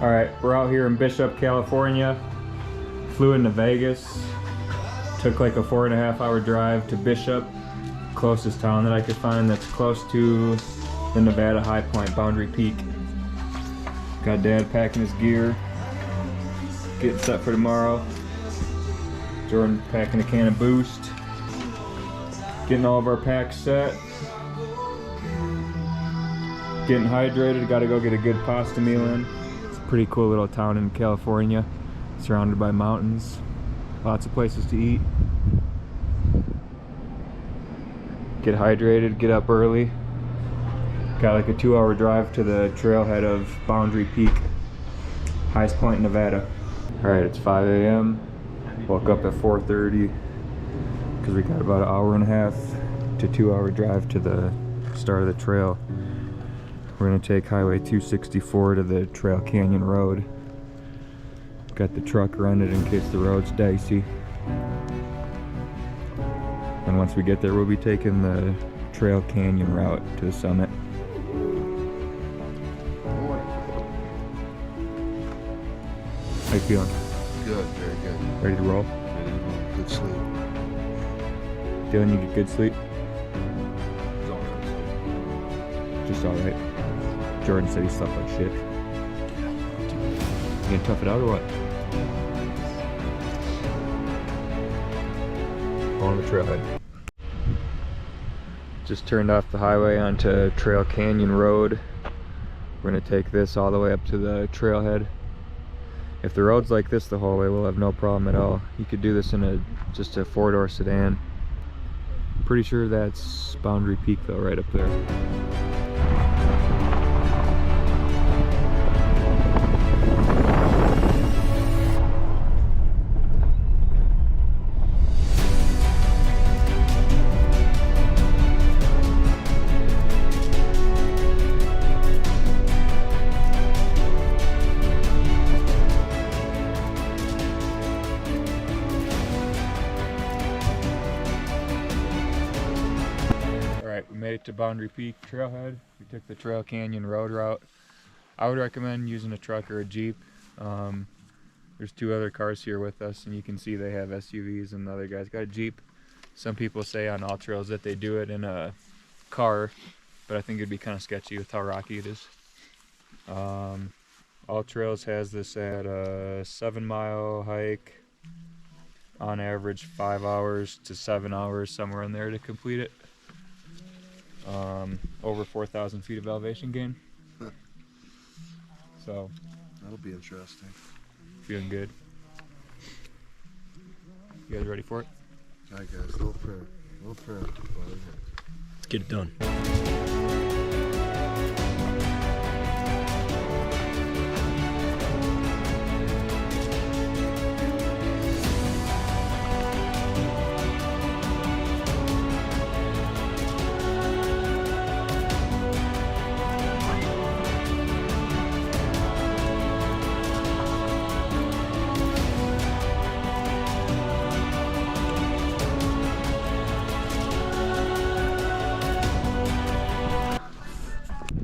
All right, we're out here in Bishop, California. Flew into Vegas. Took like a 4.5 hour drive to Bishop, closest town that I could find that's close to the Nevada High Point, Boundary Peak. Got Dad packing his gear, getting set for tomorrow. Jordan packing a can of Boost, getting all of our packs set, getting hydrated. Got to go get a good pasta meal in. It's a pretty cool little town in California, surrounded by mountains, lots of places to eat. Get hydrated, get up early. Got like a 2-hour drive to the trailhead of Boundary Peak, highest point in Nevada. Alright, it's 5 a.m. Woke up at 4:30 because we got about an 1.5 to 2-hour drive to the start of the trail. We're gonna take Highway 264 to the Trail Canyon Road. Got the truck rented in case the road's dicey. And once we get there, we'll be taking the Trail Canyon route to the summit. How you feeling? Good, very good. Ready to roll? Ready to roll. Good sleep. Dylan, you get good sleep? Just alright. Jordan said he slept like shit. You gonna tough it out or what? On the trailhead. Just turned off the highway onto Trail Canyon Road. We're gonna take this all the way up to the trailhead. If the road's like this the whole way, we'll have no problem at all. You could do this in just a 4-door sedan. Pretty sure that's Boundary Peak though, right up there. We made it to Boundary Peak trailhead. We took the Trail Canyon Road route. I would recommend using a truck or a Jeep. There's 2 other cars here with us, and you can see they have SUVs, and the other guy's got a Jeep. Some people say on all trails that they do it in a car, but I think it'd be kind of sketchy with how rocky it is. All Trails has this at a 7-mile hike, on average 5 hours to 7 hours, somewhere in there to complete it. Over 4,000 feet of elevation gain. So that'll be interesting. Feeling good. You guys ready for it? Alright guys, little prayer. Let's get it done.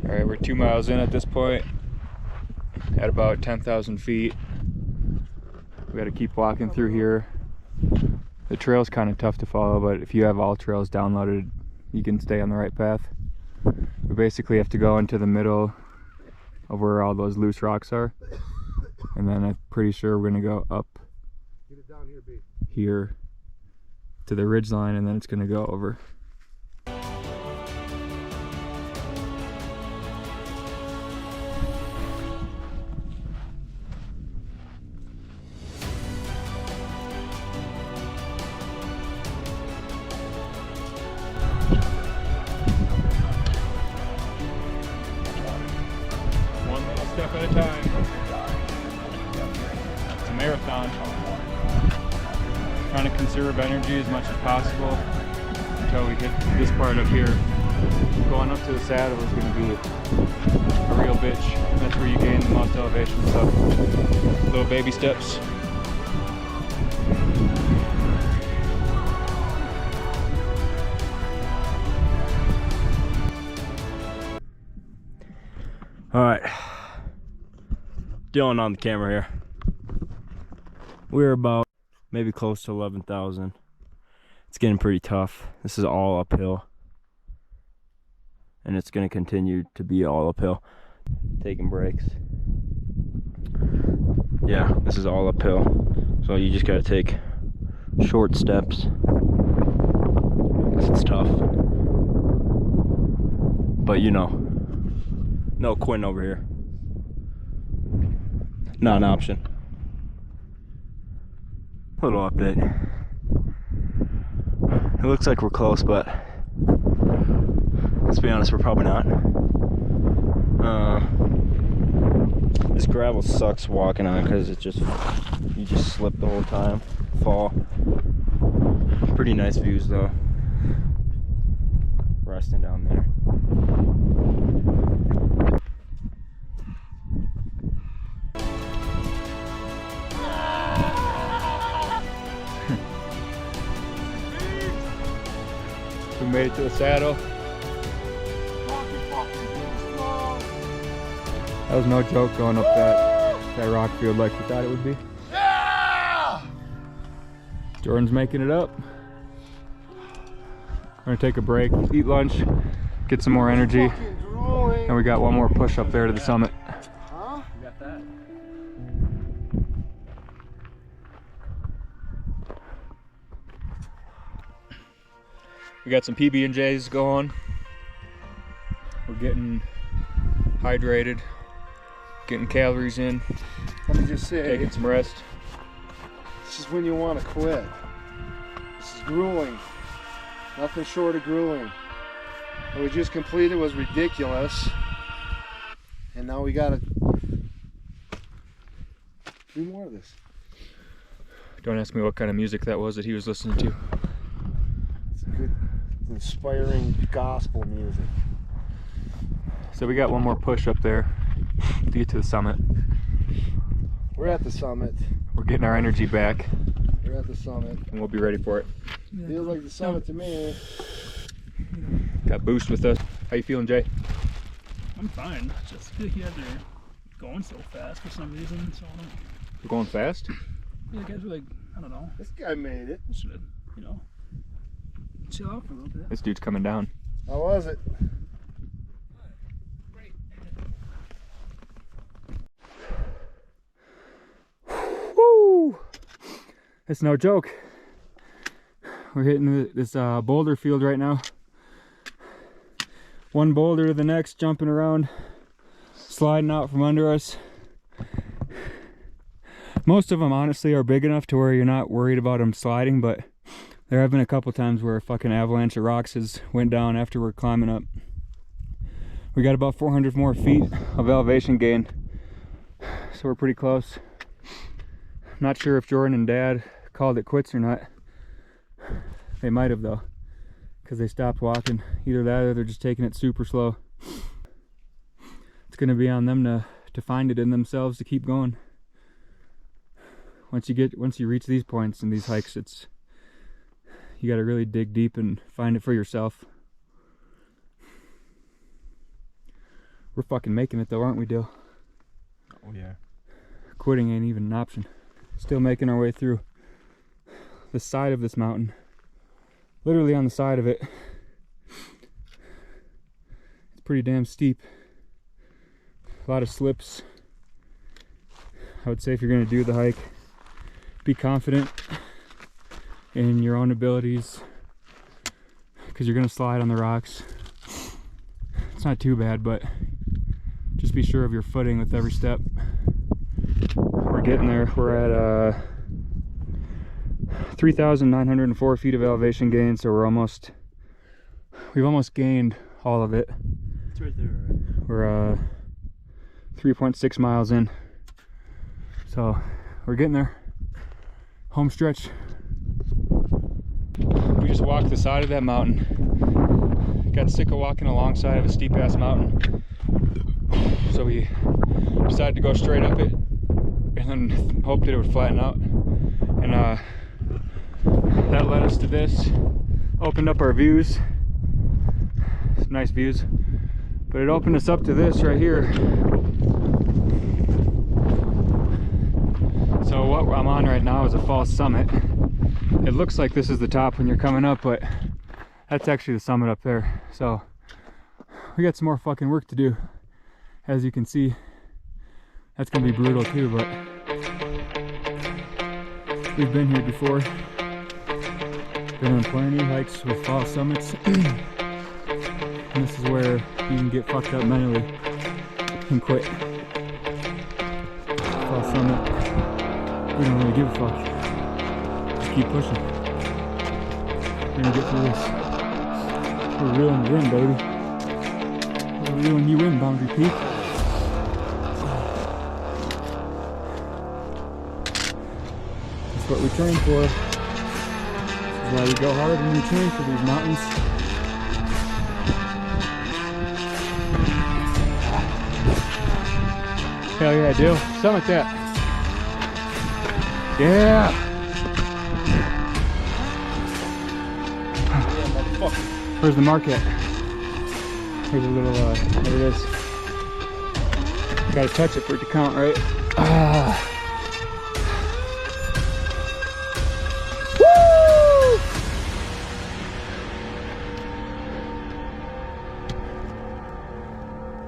Alright, we're 2 miles in at this point, at about 10,000 feet. We gotta keep walking through here. The trail's kind of tough to follow, but if you have all trails downloaded, you can stay on the right path. We basically have to go into the middle of where all those loose rocks are, and then I'm pretty sure we're gonna go up here to the ridge line, and then it's gonna go over. Step at a time. It's a marathon. Trying to conserve energy as much as possible until we hit this part up here. Going up to the saddle is going to be a real bitch. That's where you gain the most elevation. So, little baby steps. All right. Dylan on the camera here. We're about maybe close to 11,000. It's getting pretty tough. This is all uphill. And it's going to continue to be all uphill. Taking breaks. Yeah, this is all uphill. So you just got to take short steps. It's tough. But you know, no quitting over here. Not an option. Little update. It looks like we're close, but let's be honest, we're probably not. This gravel sucks walking on because it just, you just slip the whole time, fall. Pretty nice views though. Resting down there. We made it to the saddle. That was no joke going up that rock field like we thought it would be. Yeah! Jordan's making it up. We're gonna take a break, eat lunch, get some more energy, and we got one more push up there to the summit. Huh? You got that? We got some PB&Js going. We're getting hydrated, getting calories in, Let me just say, taking some rest. this is when you want to quit. This is grueling. Nothing short of grueling. What we just completed was ridiculous. And now we gotta do more of this. Don't ask me what kind of music that was that he was listening to. It's good, inspiring gospel music. So we got one more push up there to get to the summit. We're at the summit. We're getting our energy back, We're at the summit. and we'll be ready for it. Feels like the summit to me. Got Boost with us. How you feeling, Jay? I'm fine. Just feel like you guys are going so fast for some reason. So I don't. We're going fast? Yeah, you guys are like, I don't know. This guy made it. Should, you know, chill out for a little bit. This dude's coming down. How was it? Great. Woo! It's no joke. We're hitting this boulder field right now. One boulder to the next, jumping around, sliding out from under us. Most of them honestly are big enough to where you're not worried about them sliding, but there have been a couple times where a fucking avalanche of rocks has went down after we're climbing up. We got about 400 more feet of elevation gain, so we're pretty close. I'm not sure if Jordan and Dad called it quits or not. They might have though, because they stopped walking. Either that or they're just taking it super slow. It's gonna be on them to find it in themselves to keep going. Once you reach these points in these hikes, you gotta really dig deep and find it for yourself. We're fucking making it though, aren't we, Dill? Oh yeah. Quitting ain't even an option. Still making our way through the side of this mountain. Literally on the side of it. It's pretty damn steep. A lot of slips. I would say if you're going to do the hike, be confident in your own abilities, because you're going to slide on the rocks. It's not too bad, but just be sure of your footing with every step. We're getting there. We're at 3,904 feet of elevation gain, so we've almost gained all of it. It's right there, right? We're 3.6 miles in, so we're getting there. Home stretch. We just walked the side of that mountain. Got sick of walking alongside of a steep ass mountain, so we decided to go straight up it and then hoped that it would flatten out, and that led us to this. Opened up our views. Nice views, but it opened us up to this right here. on right now is a false summit. It looks like this is the top when you're coming up, but that's actually the summit up there. So we got some more fucking work to do. As you can see, that's gonna be brutal too, but we've been here before. Been on plenty of hikes with false summits. And this is where you can get fucked up mentally and quit. False summit, we don't really give a fuck. Just keep pushing. We're gonna get through this. We're reeling you in, baby. We're reeling you in, Boundary Peak. That's what we train for. This is why we go hard when we train for these mountains. Hell yeah, Dill. Summit that. Yeah. Where's the mark at? Here's a little, there it is. Gotta touch it for it to count, right?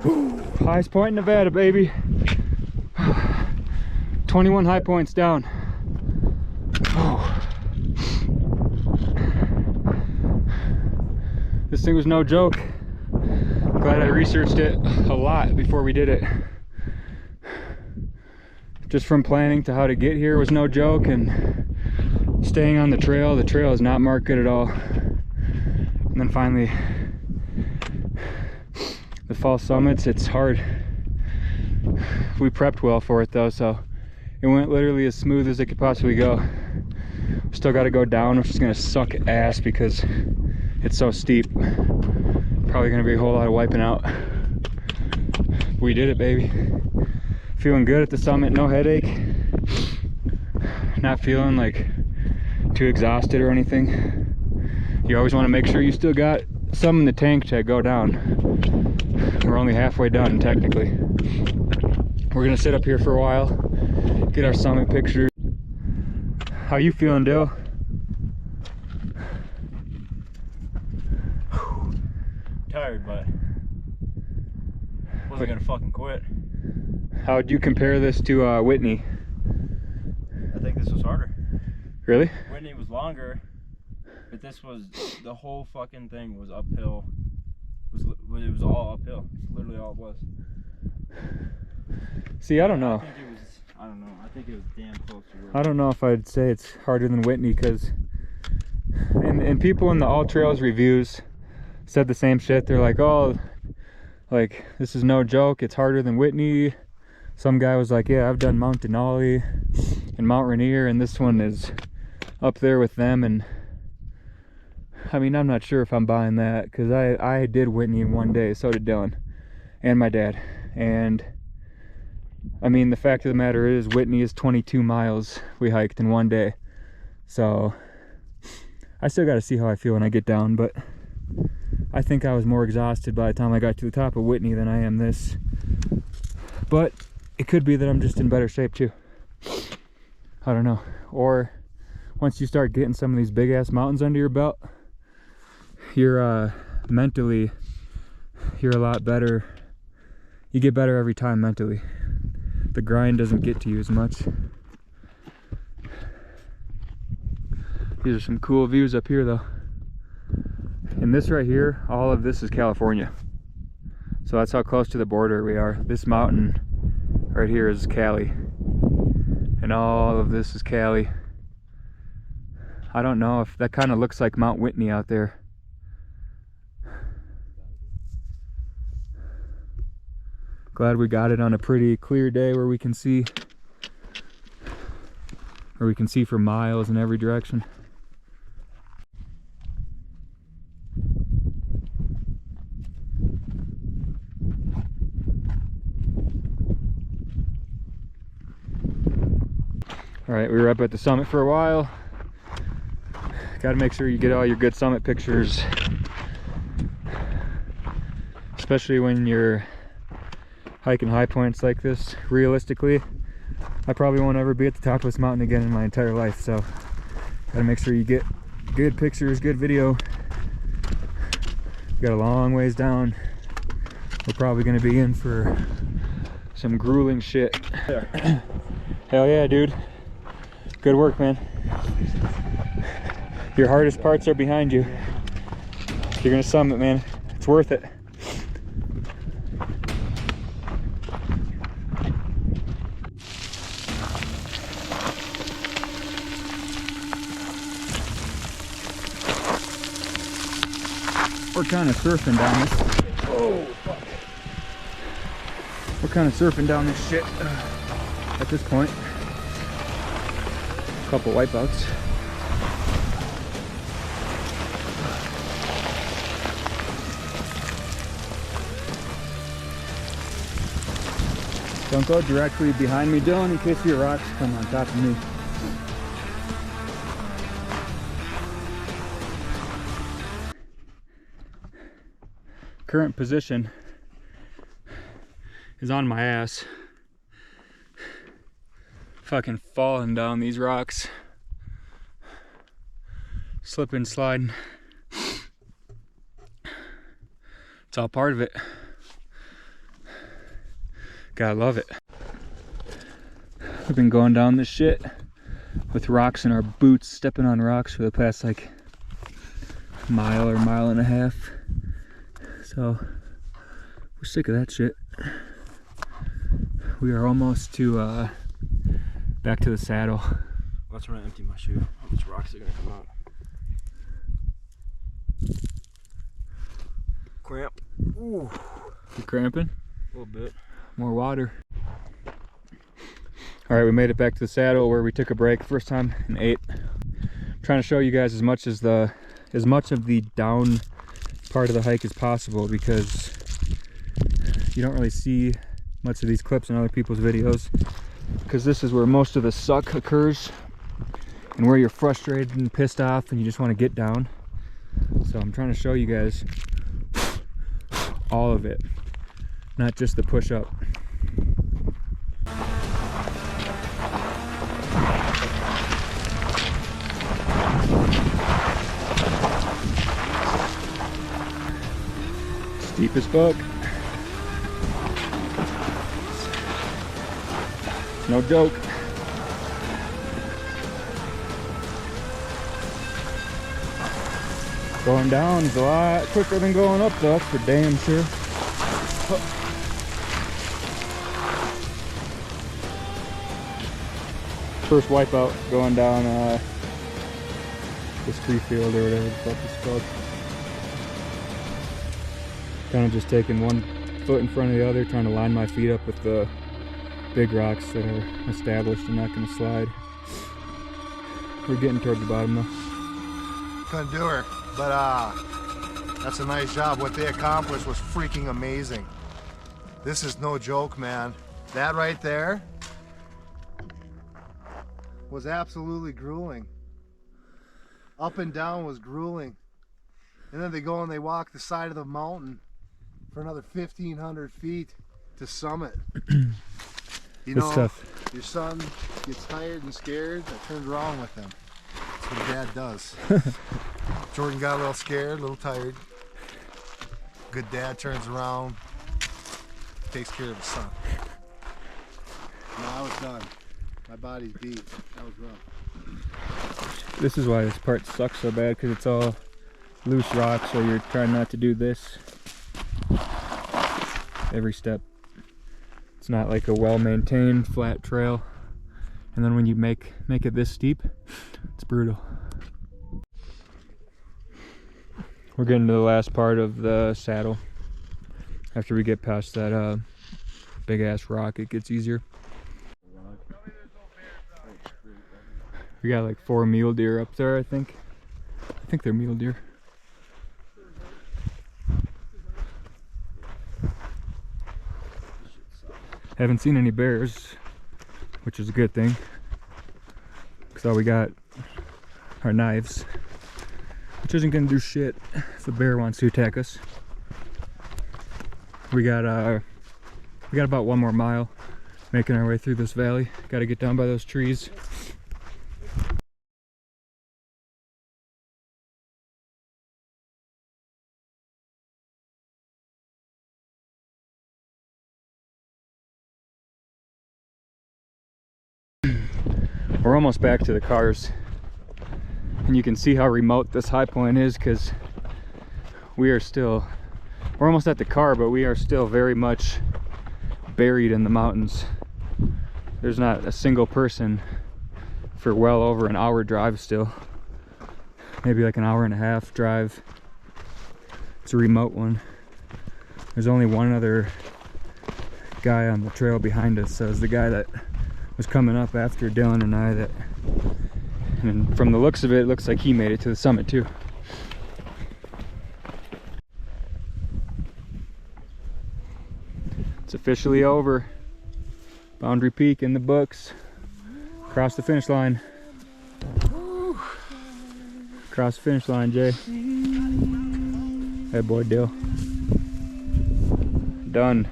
Woo! Highest point in Nevada, baby. 21 high points down. This thing was no joke. Glad I researched it a lot before we did it. Just from planning to how to get here was no joke, and staying on the trail is not marked good at all. And then finally, the false summits, it's hard. We prepped well for it though, so it went literally as smooth as it could possibly go. Still got to go down, which is going to suck ass because it's so steep. Probably going to be a whole lot of wiping out. We did it, baby. Feeling good at the summit, no headache. Not feeling like too exhausted or anything. You always want to make sure you still got some in the tank to go down. We're only halfway done technically. We're gonna sit up here for a while, get our summit pictures. How you feeling, Dill? Tired, but wasn't gonna fucking quit. How would you compare this to Whitney? I think this was harder. Really? Whitney was longer, but this was, the whole fucking thing was uphill. It was all uphill. It's literally all it was. See, I don't know. I don't know. I think it was damn close to where. I don't know if I'd say it's harder than Whitney, because and people in the All Trails reviews said the same shit. They're like, oh, like, this is no joke, it's harder than Whitney. Some guy was like, yeah, I've done Mount Denali and Mount Rainier, and this one is up there with them. And I mean, I'm not sure if I'm buying that, because I did Whitney in one day, so did Dylan and my dad. And I mean, the fact of the matter is, Whitney is 22 miles we hiked in one day. So I still got to see how I feel when I get down, but I think I was more exhausted by the time I got to the top of Whitney than I am this. But it could be that I'm just in better shape too. I don't know. Or once you start getting some of these big ass mountains under your belt, you're mentally, you're a lot better. You get better every time mentally. The grind doesn't get to you as much. These are some cool views up here though. And this right here, all of this is California. So that's how close to the border we are. This mountain right here is Cali. And all of this is Cali. I don't know if that kind of looks like Mount Whitney out there. Glad we got it on a pretty clear day where we can see for miles in every direction. All right, we were up at the summit for a while. Got to make sure you get all your good summit pictures, especially when you're hiking high points like this. Realistically, I probably won't ever be at the top of this mountain again in my entire life, so gotta make sure you get good pictures, good video. We got a long ways down. We're probably gonna be in for some grueling shit. Hell yeah, dude. Good work, man. Your hardest parts are behind you. You're gonna summit, man. It's worth it. We're kind of surfing down this. Oh, fuck. We're kind of surfing down this shit at this point. A couple wipeouts. Don't go directly behind me, Dylan, in case your rocks come on top of me. Current position is on my ass. Fucking falling down these rocks. Slipping, sliding. It's all part of it. Gotta love it. We've been going down this shit with rocks in our boots, stepping on rocks for the past like mile or mile and a half. So we're sick of that shit. We are almost to back to the saddle. That's when I empty my shoe. How much rocks are gonna come out? Cramp. Ooh. You cramping? A little bit. More water. All right, we made it back to the saddle where we took a break. First time in 8. I'm trying to show you guys as much of the down part of the hike as possible, because you don't really see much of these clips in other people's videos, because this is where most of the suck occurs and where you're frustrated and pissed off and you just want to get down. So I'm trying to show you guys all of it, not just the push-up. Steep as fuck. No joke. Going down is a lot quicker than going up, though, that's for damn sure. First wipeout going down this tree field or whatever the fuck it's called. Kind of just taking one foot in front of the other, trying to line my feet up with the big rocks that are established and not going to slide. We're getting towards the bottom though. Couldn't do her, but that's a nice job. What they accomplished was freaking amazing. This is no joke, man. That right there was absolutely grueling. Up and down was grueling. And then they go and they walk the side of the mountain for another 1,500 feet to summit. You know, tough. Your son gets tired and scared, that turns around with him. That's what dad does. Jordan got a little scared, a little tired. Good dad turns around, takes care of his son. No, I was done. My body's beat. That was rough. This is why this part sucks so bad, because it's all loose rock, so you're trying not to do this every step. It's not like a well-maintained flat trail, and then when you make it this steep, it's brutal. We're getting to the last part of the saddle. After we get past that big ass rock, it gets easier. We got like 4 mule deer up there, I think they're mule deer. Haven't seen any bears, which is a good thing, because all we got are knives, which isn't gonna do shit if a bear wants to attack us. We got about 1 more mile Making our way through this valley. Got to get down by those trees. We're almost back to the cars, and you can see how remote this high point is, because we're almost at the car, but we are still very much buried in the mountains. There's not a single person for well over an hour drive still. Maybe like an hour and a half drive. It's a remote one. There's only one other guy on the trail behind us. So it's the guy that was coming up after Dylan and I, and from the looks of it, it looks like he made it to the summit too. It's officially over. Boundary Peak in the books. Cross the finish line. Cross the finish line, Jay. Hey boy, Dill. Done.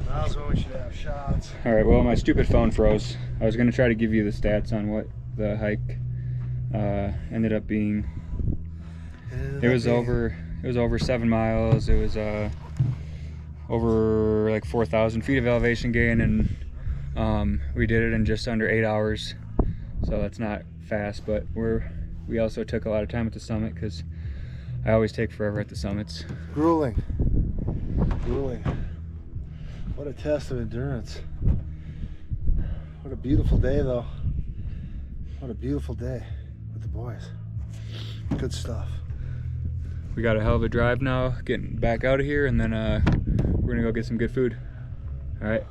Now's when we should have shots. Alright, well, my stupid phone froze. I was going to try to give you the stats on what the hike ended up being. It was over 7 miles. It was over like 4,000 feet of elevation gain, and we did it in just under 8 hours. So that's not fast, but we also took a lot of time at the summit, because I always take forever at the summits. Grueling. Grueling. What a test of endurance. What a beautiful day, though. What a beautiful day with the boys. Good stuff. We got a hell of a drive now, getting back out of here, and then we're gonna go get some good food. All right.